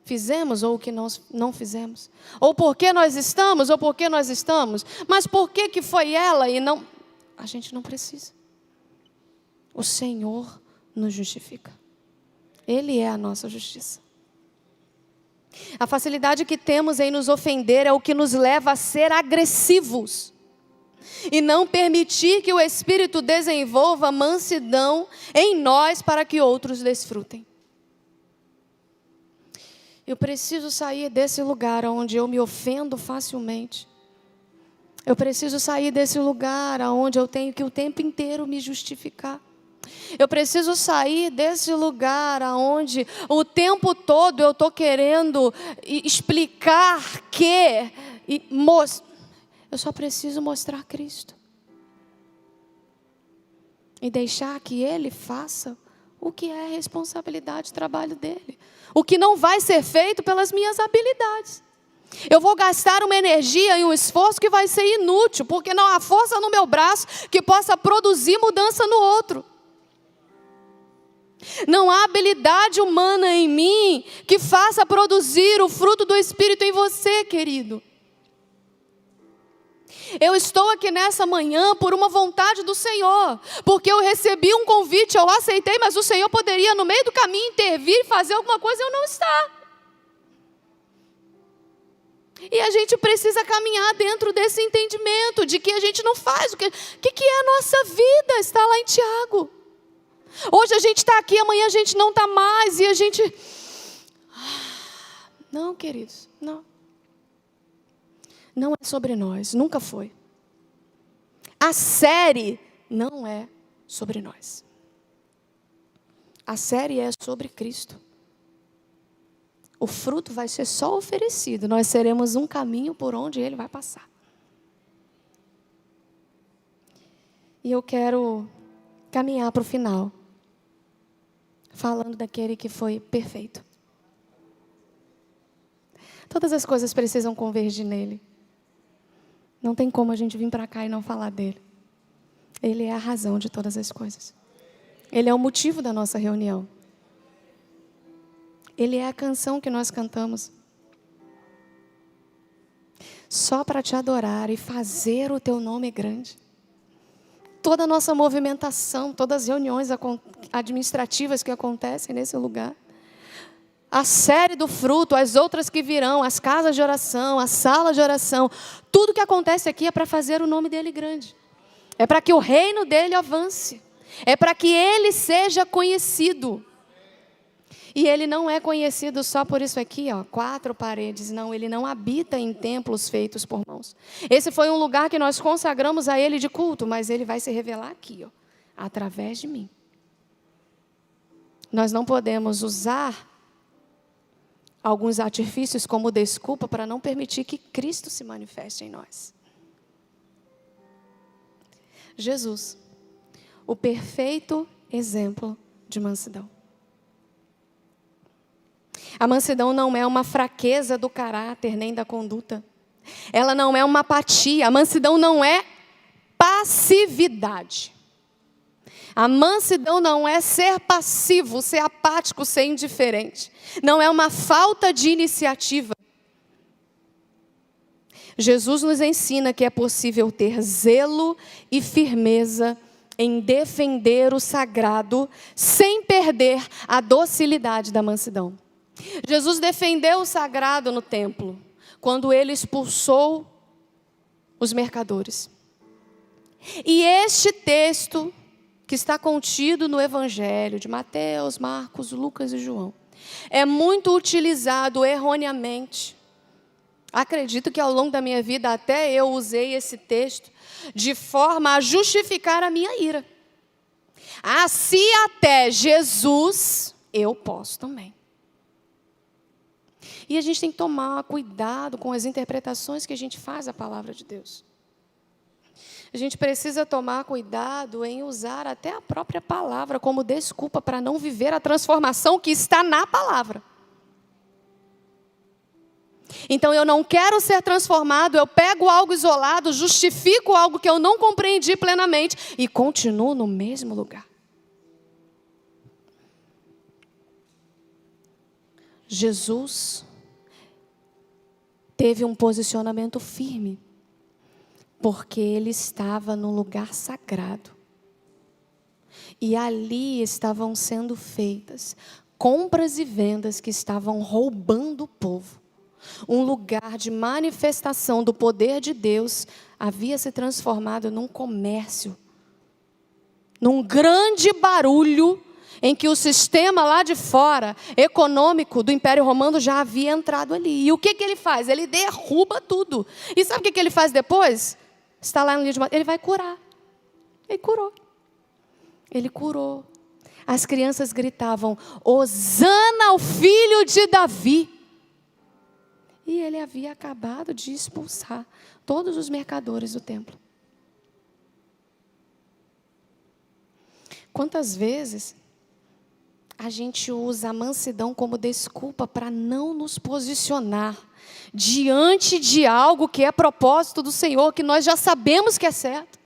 fizemos, ou o que nós não fizemos. Ou por que nós estamos, ou por que nós estamos. Mas por que foi ela e não... A gente não precisa. O Senhor nos justifica. Ele é a nossa justiça. A facilidade que temos em nos ofender é o que nos leva a ser agressivos. E não permitir que o Espírito desenvolva mansidão em nós para que outros desfrutem. Eu preciso sair desse lugar onde eu me ofendo facilmente. Eu preciso sair desse lugar onde eu tenho que o tempo inteiro me justificar. Eu preciso sair desse lugar onde o tempo todo eu estou querendo explicar que... Eu só preciso mostrar Cristo. E deixar que Ele faça o que é a responsabilidade, o trabalho dEle. O que não vai ser feito pelas minhas habilidades. Eu vou gastar uma energia e um esforço que vai ser inútil, porque não há força no meu braço que possa produzir mudança no outro. Não há habilidade humana em mim que faça produzir o fruto do Espírito em você, querido. Eu estou aqui nessa manhã por uma vontade do Senhor, porque eu recebi um convite, eu aceitei, mas o Senhor poderia no meio do caminho intervir e fazer alguma coisa e eu não estar. E a gente precisa caminhar dentro desse entendimento de que a gente não faz o que é a nossa vida, está lá em Tiago. Hoje a gente está aqui, amanhã a gente não está mais e a gente... Não, queridos, não. Não é sobre nós, nunca foi. A série não é sobre nós. A série é sobre Cristo. O fruto vai ser só oferecido, nós seremos um caminho por onde Ele vai passar. E eu quero caminhar para o final, falando daquele que foi perfeito. Todas as coisas precisam convergir nele. Não tem como a gente vir para cá e não falar dele. Ele é a razão de todas as coisas. Ele é o motivo da nossa reunião. Ele é a canção que nós cantamos. Só para te adorar e fazer o teu nome grande. Toda a nossa movimentação, todas as reuniões administrativas que acontecem nesse lugar. A série do fruto, as outras que virão, as casas de oração, a sala de oração. Tudo que acontece aqui é para fazer o nome dele grande. É para que o reino dele avance. É para que ele seja conhecido. E ele não é conhecido só por isso aqui, 4 paredes. Não, ele não habita em templos feitos por mãos. Esse foi um lugar que nós consagramos a ele de culto, mas ele vai se revelar aqui, através de mim. Nós não podemos usar alguns artifícios como desculpa para não permitir que Cristo se manifeste em nós. Jesus, o perfeito exemplo de mansidão. A mansidão não é uma fraqueza do caráter nem da conduta. Ela não é uma apatia. A mansidão não é passividade. A mansidão não é ser passivo, ser apático, ser indiferente. Não é uma falta de iniciativa. Jesus nos ensina que é possível ter zelo e firmeza em defender o sagrado sem perder a docilidade da mansidão. Jesus defendeu o sagrado no templo, quando ele expulsou os mercadores. E este texto, que está contido no Evangelho de Mateus, Marcos, Lucas e João, é muito utilizado erroneamente. Acredito que ao longo da minha vida até eu usei esse texto de forma a justificar a minha ira. Se até Jesus, eu posso também. E a gente tem que tomar cuidado com as interpretações que a gente faz da palavra de Deus. A gente precisa tomar cuidado em usar até a própria palavra como desculpa para não viver a transformação que está na palavra. Então eu não quero ser transformado, eu pego algo isolado, justifico algo que eu não compreendi plenamente e continuo no mesmo lugar. Jesus teve um posicionamento firme, porque ele estava num lugar sagrado. E ali estavam sendo feitas compras e vendas que estavam roubando o povo. Um lugar de manifestação do poder de Deus havia se transformado num comércio, num grande barulho, em que o sistema lá de fora, econômico do Império Romano já havia entrado ali. E o que ele faz? Ele derruba tudo. E sabe o que ele faz depois? Está lá no livro de Mateus. Ele vai curar. Ele curou. Ele curou. As crianças gritavam, Hosana ao filho de Davi. E ele havia acabado de expulsar todos os mercadores do templo. Quantas vezes a gente usa a mansidão como desculpa para não nos posicionar diante de algo que é propósito do Senhor, que nós já sabemos que é certo.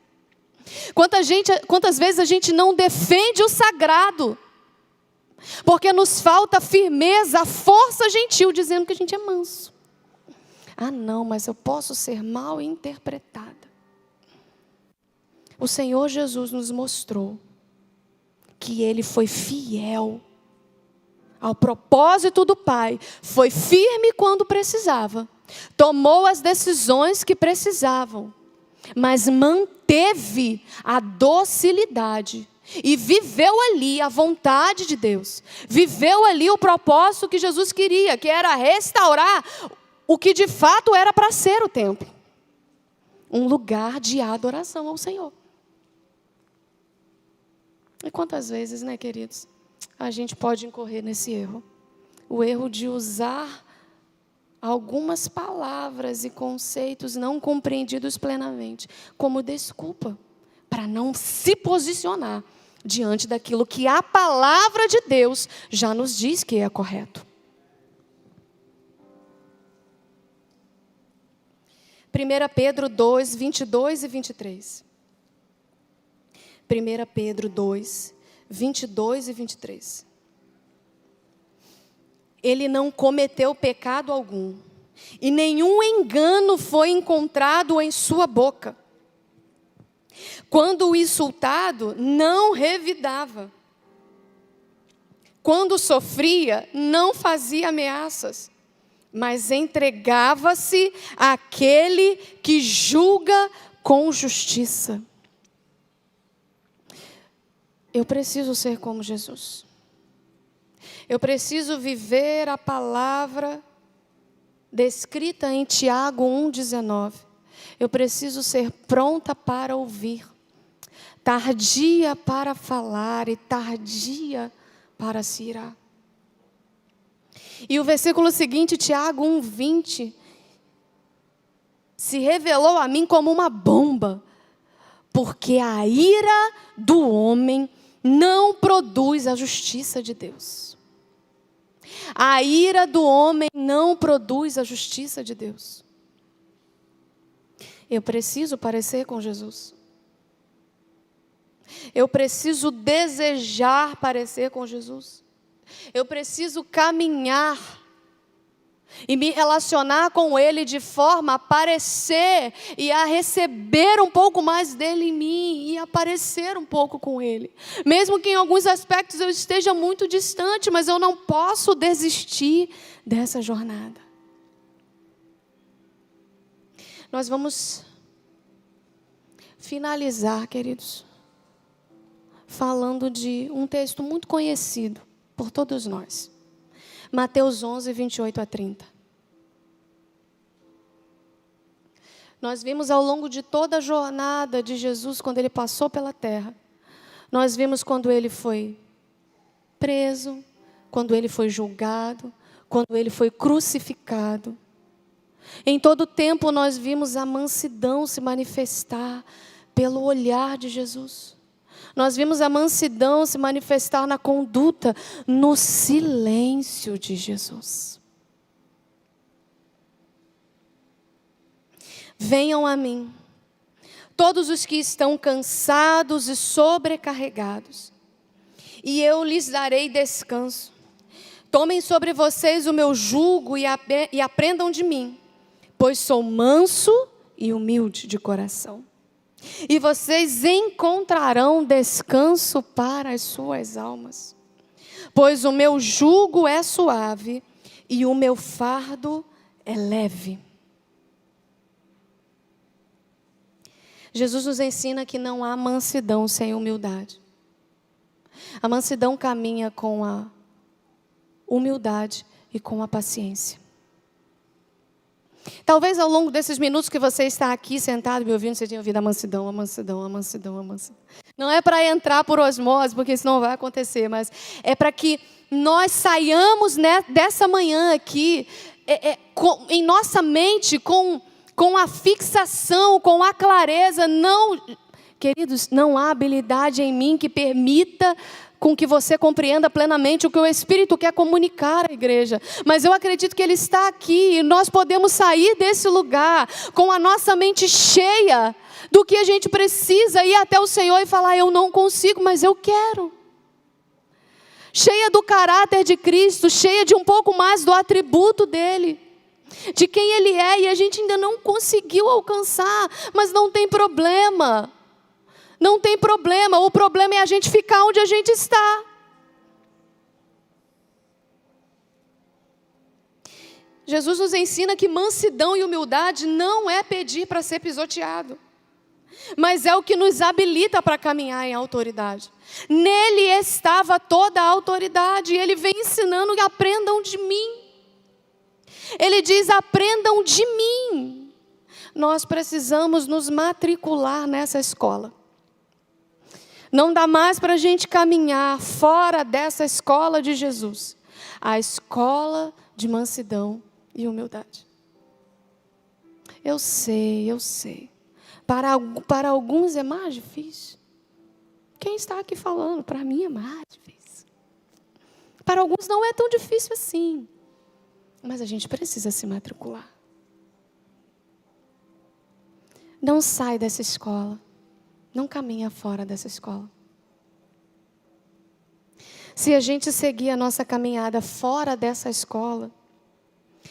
Quantas vezes a gente não defende o sagrado, porque nos falta firmeza, força gentil, dizendo que a gente é manso. Não, mas eu posso ser mal interpretada. O Senhor Jesus nos mostrou que Ele foi fiel ao propósito do Pai, foi firme quando precisava, tomou as decisões que precisavam, mas manteve a docilidade e viveu ali a vontade de Deus, viveu ali o propósito que Jesus queria, que era restaurar o que de fato era para ser o templo, um lugar de adoração ao Senhor. E quantas vezes, né, queridos, a gente pode incorrer nesse erro? O erro de usar algumas palavras e conceitos não compreendidos plenamente como desculpa para não se posicionar diante daquilo que a palavra de Deus já nos diz que é correto. 1 Pedro 2, 22 e 23. 1 Pedro 2, 22 e 23. Ele não cometeu pecado algum, e nenhum engano foi encontrado em sua boca. Quando o insultado, não revidava. Quando sofria, não fazia ameaças, mas entregava-se àquele que julga com justiça. Eu preciso ser como Jesus. Eu preciso viver a palavra descrita em Tiago 1,19. Eu preciso ser pronta para ouvir, tardia para falar e tardia para se irar. E o versículo seguinte, Tiago 1,20, se revelou a mim como uma bomba, porque a ira do homem não produz a justiça de Deus. A ira do homem não produz a justiça de Deus. Eu preciso parecer com Jesus. Eu preciso desejar parecer com Jesus. Eu preciso caminhar e me relacionar com Ele de forma a parecer e a receber um pouco mais dEle em mim e a parecer um pouco com Ele. Mesmo que em alguns aspectos eu esteja muito distante, mas eu não posso desistir dessa jornada. Nós vamos finalizar, queridos, falando de um texto muito conhecido por todos nós. Mateus 11, 28 a 30. Nós vimos ao longo de toda a jornada de Jesus, quando Ele passou pela terra. Nós vimos quando Ele foi preso, quando Ele foi julgado, quando Ele foi crucificado. Em todo o tempo nós vimos a mansidão se manifestar pelo olhar de Jesus. Nós vimos a mansidão se manifestar na conduta, no silêncio de Jesus. Venham a mim, todos os que estão cansados e sobrecarregados, e eu lhes darei descanso. Tomem sobre vocês o meu jugo e aprendam de mim, pois sou manso e humilde de coração. E vocês encontrarão descanso para as suas almas. Pois o meu jugo é suave e o meu fardo é leve. Jesus nos ensina que não há mansidão sem humildade. A mansidão caminha com a humildade e com a paciência. Talvez ao longo desses minutos que você está aqui sentado me ouvindo, você tenha ouvido a mansidão, a mansidão, a mansidão, a mansidão. Não é para entrar por osmose, porque isso não vai acontecer, mas é para que nós saiamos dessa manhã aqui, em nossa mente, com a fixação, com a clareza. Não, queridos, não há habilidade em mim que permita com que você compreenda plenamente o que o Espírito quer comunicar à igreja. Mas eu acredito que Ele está aqui e nós podemos sair desse lugar com a nossa mente cheia do que a gente precisa, ir até o Senhor e falar: eu não consigo, mas eu quero. Cheia do caráter de Cristo, cheia de um pouco mais do atributo dEle, de quem Ele é, e a gente ainda não conseguiu alcançar, mas não tem problema. Não tem problema, o problema é a gente ficar onde a gente está. Jesus nos ensina que mansidão e humildade não é pedir para ser pisoteado, mas é o que nos habilita para caminhar em autoridade. Nele estava toda a autoridade, e Ele vem ensinando que aprendam de mim. Ele diz, aprendam de mim. Nós precisamos nos matricular nessa escola. Não dá mais para a gente caminhar fora dessa escola de Jesus. A escola de mansidão e humildade. Eu sei. Para alguns é mais difícil. Quem está aqui falando? Para mim é mais difícil. Para alguns não é tão difícil assim. Mas a gente precisa se matricular. Não sai dessa escola. Não caminha fora dessa escola. Se a gente seguir a nossa caminhada fora dessa escola,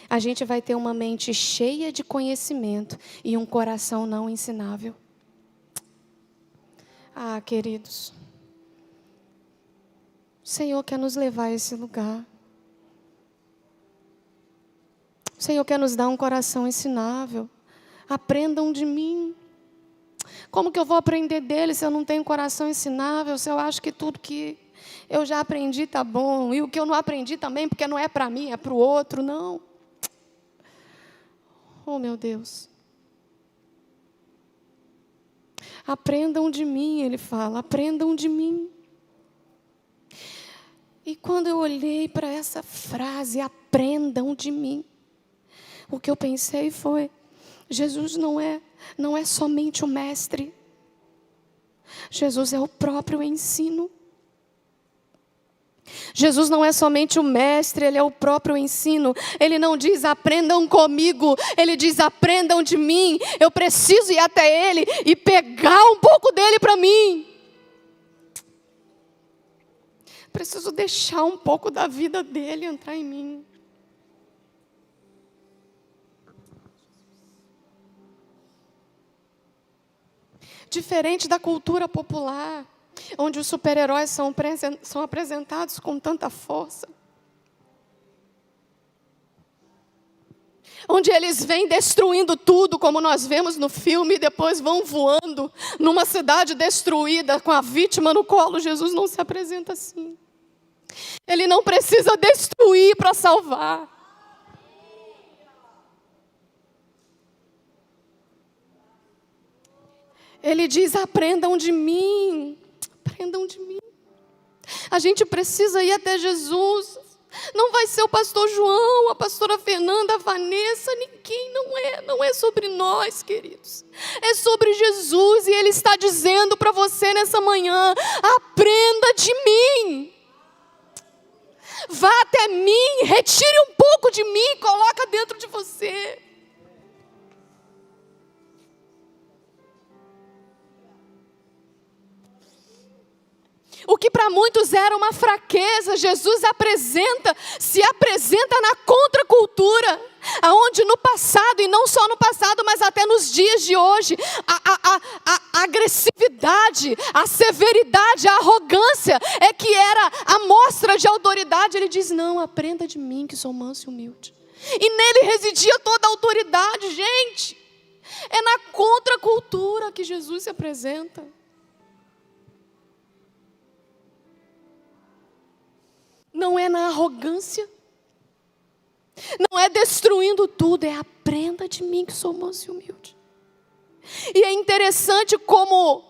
a gente vai ter uma mente cheia de conhecimento e um coração não ensinável. Ah, queridos, o Senhor quer nos levar a esse lugar. O Senhor quer nos dar um coração ensinável. Aprendam de mim. Como que eu vou aprender dele se eu não tenho coração ensinável? Se eu acho que tudo que eu já aprendi está bom, e o que eu não aprendi também, porque não é para mim, é para o outro, não. Oh, meu Deus. Aprendam de mim, ele fala, aprendam de mim. E quando eu olhei para essa frase, aprendam de mim, o que eu pensei foi, Jesus não é somente o mestre. Jesus é o próprio ensino. Jesus não é somente o mestre, Ele é o próprio ensino. Ele não diz, aprendam comigo. Ele diz, aprendam de mim. Eu preciso ir até Ele e pegar um pouco dele para mim. Preciso deixar um pouco da vida dele entrar em mim. Diferente da cultura popular, onde os super-heróis são apresentados com tanta força. Onde eles vêm destruindo tudo, como nós vemos no filme, e depois vão voando numa cidade destruída, com a vítima no colo. Jesus não se apresenta assim. Ele não precisa destruir para salvar. Ele diz, aprendam de mim. Aprendam de mim. A gente precisa ir até Jesus. Não vai ser o pastor João, a pastora Fernanda, a Vanessa, ninguém, não é sobre nós, queridos. É sobre Jesus, e Ele está dizendo para você nessa manhã, aprenda de mim. Vá até mim, retire um pouco de mim, coloca dentro de você. O que para muitos era uma fraqueza, Jesus se apresenta na contracultura, aonde no passado, e não só no passado, mas até nos dias de hoje, a agressividade, a severidade, a arrogância, é que era a mostra de autoridade. Ele diz, não, aprenda de mim que sou manso e humilde. E nele residia toda a autoridade, gente. É na contracultura que Jesus se apresenta. Não é na arrogância, não é destruindo tudo, é aprenda de mim que sou manso e humilde. E é interessante como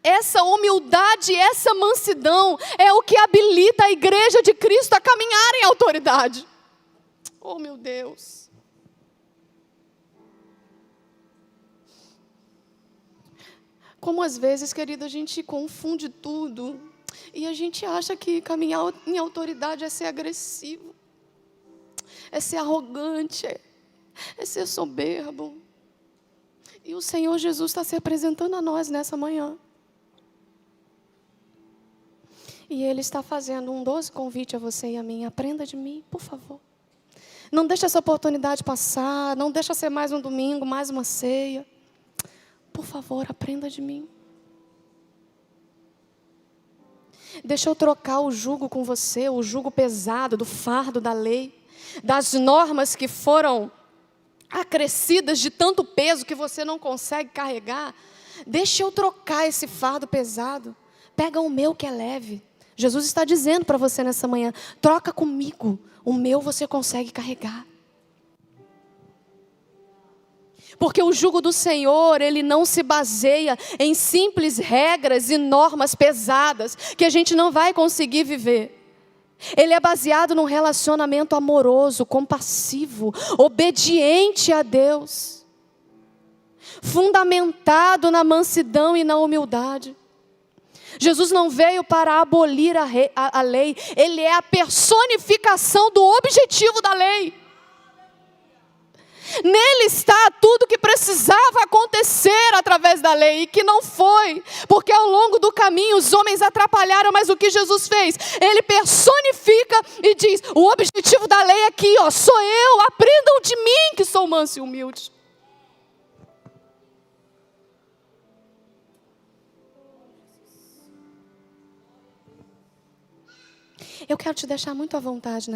essa humildade, essa mansidão é o que habilita a igreja de Cristo a caminhar em autoridade. Oh, meu Deus. Como às vezes, querida, a gente confunde tudo. E a gente acha que caminhar em autoridade é ser agressivo, é ser arrogante, é ser soberbo. E o Senhor Jesus está se apresentando a nós nessa manhã. E Ele está fazendo um doce convite a você e a mim. Aprenda de mim, por favor. Não deixe essa oportunidade passar, não deixe ser mais um domingo, mais uma ceia. Por favor, aprenda de mim. Deixa eu trocar o jugo com você, o jugo pesado do fardo da lei, das normas que foram acrescidas de tanto peso que você não consegue carregar. Deixa eu trocar esse fardo pesado. Pega o meu que é leve. Jesus está dizendo para você nessa manhã, troca comigo, o meu você consegue carregar. Porque o jugo do Senhor, ele não se baseia em simples regras e normas pesadas que a gente não vai conseguir viver. Ele é baseado num relacionamento amoroso, compassivo, obediente a Deus, fundamentado na mansidão e na humildade. Jesus não veio para abolir a lei, ele é a personificação do objetivo da lei. Nele está tudo que precisava acontecer através da lei e que não foi, porque ao longo do caminho os homens atrapalharam, mas o que Jesus fez? Ele personifica e diz, o objetivo da lei aqui, ó, sou eu, aprendam de mim que sou manso e humilde. Eu quero te deixar muito à vontade nessa